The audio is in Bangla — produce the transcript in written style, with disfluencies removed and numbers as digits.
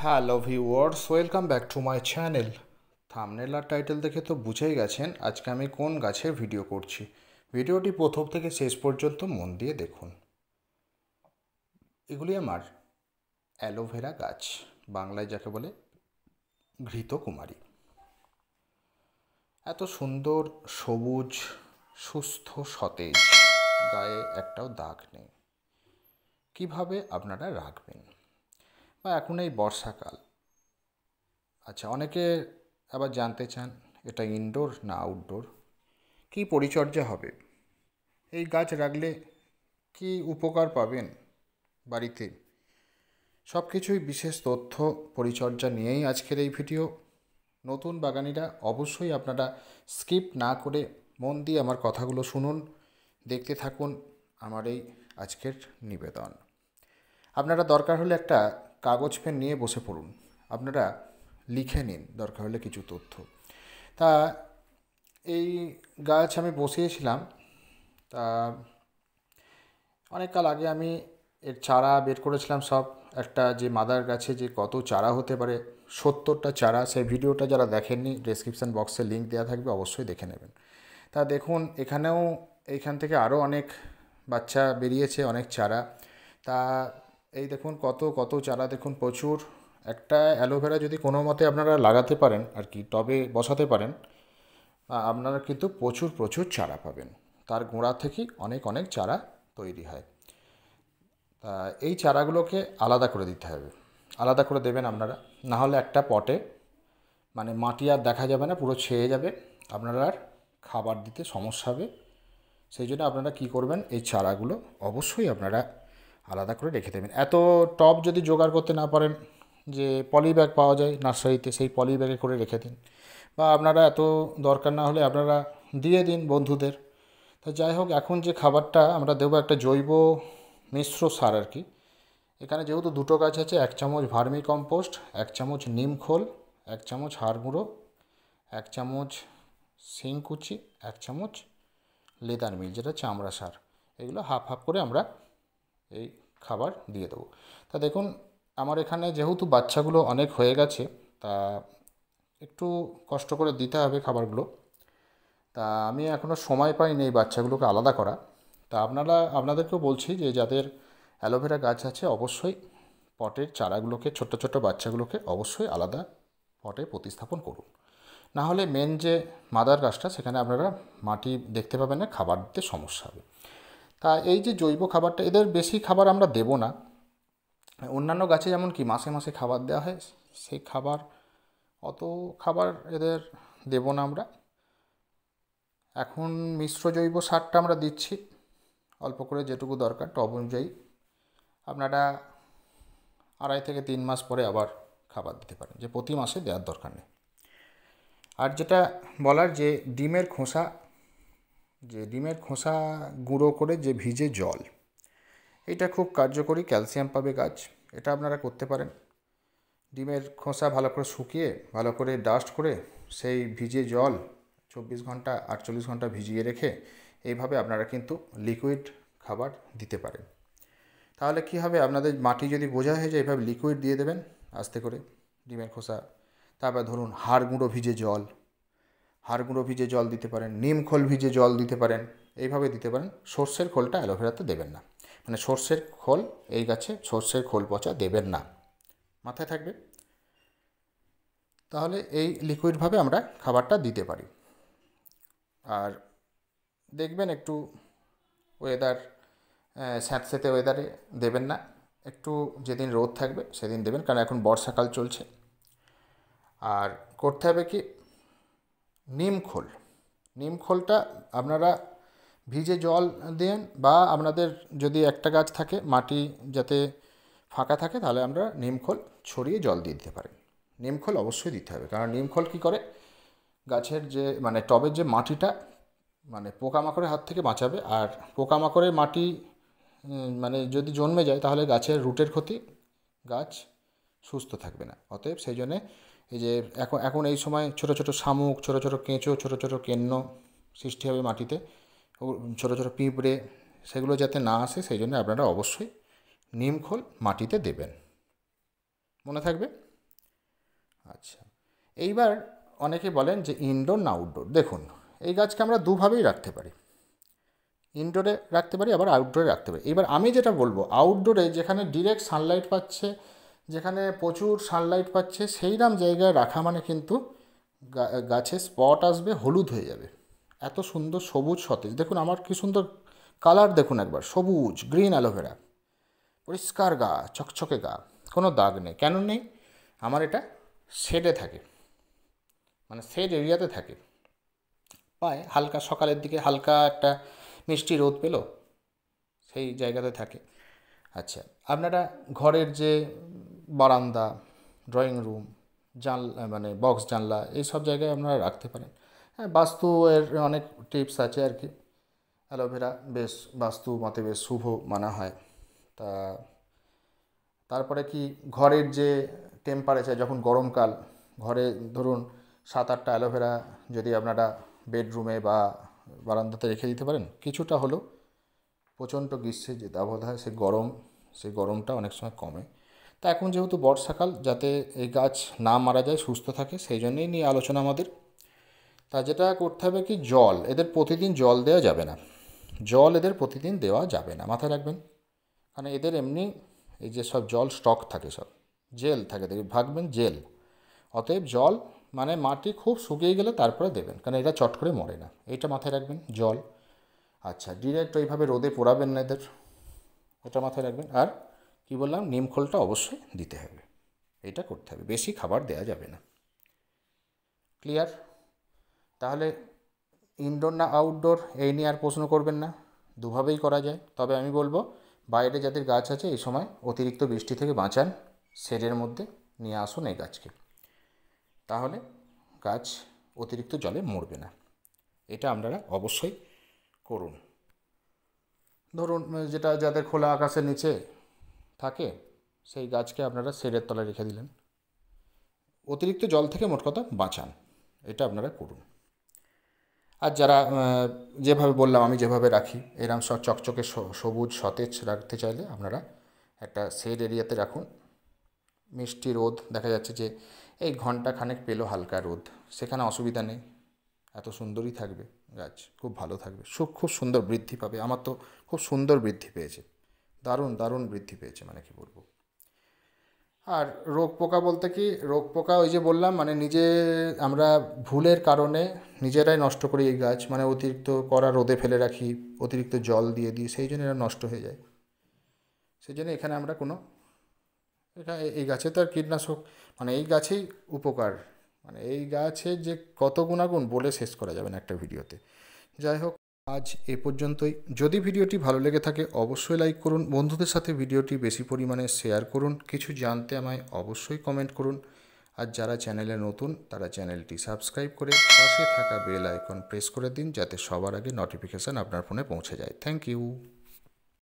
Hello viewers, welcome back to my channel. Thumbnail আর টাইটেল দেখে তো বুঝেই গেছেন আজকে আমি কোন গাছের ভিডিও করছি। ভিডিওটি প্রথম থেকে শেষ পর্যন্ত মন দিয়ে দেখুন। এগুলি আমার অ্যালোভেরা গাছ, বাংলায় যাকে বলে ঘৃতকুমারী। এত সুন্দর সবুজ, সুস্থ, সতেজ, গায়ে একটাও দাগ নেই। কিভাবে আপনারা রাখবেন? বা এখন এই বর্ষাকাল, আচ্ছা, অনেকে আবার জানতে চান এটা ইনডোর না আউটডোর, কী পরিচর্যা হবে, এই গাছ রাখলে কি উপকার পাবেন বাড়িতে, সব কিছুই বিশেষ তথ্য পরিচর্যা নিয়েই আজকের এই ভিডিও। নতুন বাগানিরা অবশ্যই আপনারা স্কিপ না করে মন দিয়ে আমার কথাগুলো শুনুন, দেখতে থাকুন আমার এই আজকের নিবেদন। আপনারা দরকার হলে একটা কাগজ পেন নিয়ে বসে পড়ুন, আপনারা লিখে নিন দরকার হলে কিছু তথ্য। তা এই গাছ আমি বসিয়েছিলাম, তা অনেক কাল আগে আমি এর চারা বের করেছিলাম সব। একটা যে মাদার গাছে যে কত চারা হতে পারে, 70টা চারা, সেই ভিডিওটা যারা দেখেননি ডেসক্রিপশান বক্সে লিঙ্ক দেওয়া থাকবে, অবশ্যই দেখে নেবেন। তা দেখুন এখানেও, এইখান থেকে আরও অনেক বাচ্চা বেরিয়েছে, অনেক চারা। তা এই দেখুন কত কত চারা, দেখুন প্রচুর। একটা অ্যালোভেরা যদি কোনো মতে আপনারা লাগাতে পারেন আর কি, টবে বসাতে পারেন, আপনারা কিন্তু প্রচুর প্রচুর চারা পাবেন। তার গোড়া থেকেই অনেক অনেক চারা তৈরি হয়। তা এই চারাগুলোকে আলাদা করে দিতে হবে, আলাদা করে দেবেন আপনারা, না হলে একটা পটে মানে মাটি আর দেখা যাবে না, পুরো ছেয়ে যাবে, আপনারা আর খাবার দিতে সমস্যা হবে। সেই জন্য আপনারা কী করবেন, এই চারাগুলো অবশ্যই আপনারা আলাদা করে রেখে দেবেন। এত টব যদি জোগাড় করতে না পারেন, যে পলি ব্যাগ পাওয়া যায় নার্সারিতে, সেই পলি ব্যাগে করে রেখে দিন, বা আপনারা এত দরকার না হলে আপনারা দিয়ে দিন বন্ধুদের। তা যাই হোক, এখন যে খাবারটা আমরা দেবো একটা জৈব মিশ্র সার আর কি। এখানে যেহেতু দুটো গাছ আছে, 1 চামচ ভার্মি কম্পোস্ট, 1 চামচ নিম খোল, 1 চামচ হাড় গুঁড়ো, 1 চামচ শিংকুচি, 1 চামচ লেদার মিল যেটা চামড়া সার, এগুলো হাফ হাফ করে আমরা এই খাবার দিয়ে দেবো। তা দেখুন আমার এখানে যেহেতু বাচ্চাগুলো অনেক হয়ে গেছে, তা একটু কষ্ট করে দিতে হবে খাবারগুলো। তা আমি এখনও সময় পাইনি এই বাচ্চাগুলোকে আলাদা করা। তা আপনাদেরকেও বলছি যে যাদের অ্যালোভেরা গাছ আছে, অবশ্যই পটের চারাগুলোকে, ছোট্ট ছোট্ট বাচ্চাগুলোকে অবশ্যই আলাদা পটে প্রতিস্থাপন করুন। না হলে মেন যে মাদার গাছটা, সেখানে আপনারা মাটি দেখতে পাবেন না, খাবার দিতে সমস্যা হবে। তা এই যে জৈব খাবারটা, এদের বেশি খাবার আমরা দেব না। অন্যান্য গাছে যেমন কি মাসে মাসে খাবার দেওয়া হয়, সেই খাবার, অত খাবার এদের দেব না আমরা। এখন মিশ্র জৈব সারটা আমরা দিচ্ছি অল্প করে, যেটুকু দরকার টব অনুযায়ী। আপনারা 2.5 থেকে 3 মাস পরে আবার খাবার দিতে পারেন, যে প্রতি মাসে দেওয়ার দরকার নেই। আর যেটা বলার, যে ডিমের খোসা গুঁড়ো করে যে ভিজে জল, এটা খুব কার্যকরী, ক্যালসিয়াম পাবে গাছ, এটা আপনারা করতে পারেন। ডিমের খোসা ভালো করে শুকিয়ে, ভালো করে ডাস্ট করে, সেই ভিজে জল 24 ঘন্টা 48 ঘন্টা ভিজিয়ে রেখে, এইভাবে আপনারা কিন্তু লিকুইড খাবার দিতে পারেন। তাহলে কি হবে, আপনাদের মাটি যদি বোঝা হয়ে যায়, এভাবে লিকুইড দিয়ে দেবেন আস্তে করে ডিমের খোসা। তারপর ধরুন হাড় গুঁড়ো ভিজে জল দিতে পারেন, নিম খোল ভিজে জল দিতে পারেন, এইভাবে দিতে পারেন। সর্ষের খোলটা অ্যালোভেরাতে দেবেন না, মানে সর্ষের খোল, এই গাছে সর্ষের খোল পচা দেবেন না, মাথায় থাকবে। তাহলে এই লিকুইডভাবে আমরা খাবারটা দিতে পারি। আর দেখবেন একটু ওয়েদার, স্যাঁতস্যাঁতে ওয়েদারে দেবেন না, একটু যেদিন রোদ থাকবে সেদিন দেবেন, কারণ এখন বর্ষাকাল চলছে। আর করতে হবে কি, নিম খোলটা আপনারা ভিজে জল দেন, বা আপনাদের যদি একটা গাছ থাকে মাটি যাতে ফাঁকা থাকে, তাহলে আমরা নিম খোল ছড়িয়ে জল দিয়ে দিতে পারেন। নিম খোল অবশ্যই দিতে হবে, কারণ নিম খোল কী করে, গাছের যে মানে টবের যে মাটিটা, মানে পোকামাকড়ের হাত থেকে বাঁচাবে। আর পোকামাকড়ের মাটি মানে যদি জন্মে যায়, তাহলে গাছের রুটের ক্ষতি, গাছ সুস্থ থাকবে না। অতএব সেই জন্যে এই যে এখন এই সময় ছোট ছোট শামুক, ছোট ছোট কেঁচো, ছোট ছোট কেন্ন সৃষ্টি হবে মাটিতে, ছোট ছোট পিঁপড়ে, সেগুলো যাতে না আসে, সেই জন্য আপনারা অবশ্যই নিম খোল মাটিতে দেবেন, মনে থাকবে। আচ্ছা, এইবার অনেকে বলেন যে ইনডোর না আউটডোর। দেখুন, এই গাছকে আমরা দুভাবেই রাখতে পারি, ইনডোরে রাখতে পারি আবার আউটডোরে রাখতে পারি। এবার আমি যেটা বলবো, আউটডোরে যেখানে ডিরেক্ট সানলাইট পাচ্ছে, যেখানে প্রচুর সানলাইট পাচ্ছে, সেইরকম জায়গায় রাখা মানে কিন্তু গাছে স্পট আসবে, হলুদ হয়ে যাবে। এত সুন্দর সবুজ সতেজ, দেখুন আমার কি সুন্দর কালার, দেখুন একবার, সবুজ গ্রিন অ্যালোভেরা, পরিষ্কার গা, চকচকে গা, কোনো দাগ নেই। কেন নেই? আমার এটা শেডে থাকে, মানে শেড এরিয়াতে থাকে, পায় হালকা সকালের দিকে হালকা একটা মিষ্টি রোদ পেলো, সেই জায়গাতে থাকে। আচ্ছা, আপনারা ঘরের যে বারান্দা, ড্রয়িং রুম, জানলা মানে বক্স জানলা, এই সব জায়গায় আপনারা রাখতে পারেন। হ্যাঁ, বাস্তু এর অনেক টিপস আছে আর কি। অ্যালোভেরা বেশ বাস্তু মতে বেশ শুভ মানা হয়। তা তারপরে কি, ঘরের যে টেম্পারেচার, যখন গরমকাল, ঘরে ধরুন 7-8টা অ্যালোভেরা যদি আপনারা বেডরুমে বা বারান্দাতে রেখে দিতে পারেন, কিছুটা হলেও প্রচণ্ড গ্রীষ্মের যে দাবদাহ, সেই গরমটা অনেক সময় কমে। তা এখন যেহেতু বর্ষাকাল, যাতে এই গাছ না মারা যায়, সুস্থ থাকে, সেই জন্যই নিয়ে আলোচনা আমাদের। তা যেটা করতে হবে কি, জল এদের প্রতিদিন জল দেওয়া যাবে না, জল এদের প্রতিদিন দেওয়া যাবে না, মাথায় রাখবেন। কারণ এদের এমনি এই যে সব জল স্টক থাকে, সব জেল থাকে, দেখি ভাববেন জেল। অতএব জল মানে মাটি খুব শুকিয়ে গেলে তারপরে দেবেন, কারণ এটা চট করে মরে না, এইটা মাথায় রাখবেন। জল, আচ্ছা, ডিরেক্ট ওইভাবে রোদে পোড়াবেন না এদের, এটা মাথায় রাখবেন। আর কি বললাম, নিম খোলটা অবশ্যই দিতে হবে, এটা করতে হবে, বেশি খাবার দেওয়া যাবে না। ক্লিয়ার? তাহলে ইনডোর না আউটডোর এই নিয়ে আর প্রশ্ন করবেন না, দুভাবেই করা যায়। তবে আমি বলবো, বাইরে যাদের গাছ আছে এই সময় অতিরিক্ত বৃষ্টি থেকে বাঁচান, শেডের মধ্যে নিয়ে আসুন এই গাছকে, তাহলে গাছ অতিরিক্ত জলে মরবে না। এটা আপনারা অবশ্যই করুন। ধরুন যেটা যাদের খোলা আকাশের নিচে থাকে, সেই গাছকে আপনারা শেডের তলায় রেখে দিলেন, অতিরিক্ত জল থেকে মোট কথা বাঁচান, এটা আপনারা করুন। আর যারা যেভাবে বললাম আমি যেভাবে রাখি, এরম সব চকচকে সবুজ সতেজ রাখতে চাইলে আপনারা একটা শেড এরিয়াতে রাখুন। মিষ্টি রোদ দেখা যাচ্ছে যে এই ঘন্টা খানেক পেলো হালকা রোদ, সেখানে অসুবিধা নেই, এত সুন্দরই থাকবে গাছ, খুব ভালো থাকবে, খুব সুন্দর বৃদ্ধি পাবে। আমার তো খুব সুন্দর বৃদ্ধি পেয়েছে, দারুণ দারুণ বৃদ্ধি পেয়েছে, মানে কি বলবো। আর রোগ পোকা বলতে কি, রোগ পোকা ওই যে বললাম, মানে নিজে আমরা ভুলের কারণে নিজেরাই নষ্ট করি এই গাছ, মানে অতিরিক্ত কড়া রোদে ফেলে রাখি, অতিরিক্ত জল দিয়ে দিই, সেই জন্য এরা নষ্ট হয়ে যায়। সেই জন্য এখানে আমরা কোনো, এটা এই গাছে তো আর কীটনাশক, মানে এই গাছেই উপকার, মানে এই গাছের যে কত গুণাগুণ বলে শেষ করা যাবে না একটা ভিডিওতে। যাই হোক, আজ এ পর্যন্তই। যদি ভিডিওটি ভালো লেগে থাকে অবশ্যই লাইক করুন, বন্ধুদের সাথে ভিডিওটি বেশি পরিমাণে শেয়ার করুন, কিছু জানতে আমায় অবশ্যই কমেন্ট করুন। আর যারা চ্যানেলে নতুন তারা চ্যানেলটি সাবস্ক্রাইব করে পাশে থাকা বেল আইকন প্রেস করে দিন, যাতে সবার আগে নোটিফিকেশান আপনার ফোনে পৌঁছে যায়। Thank you.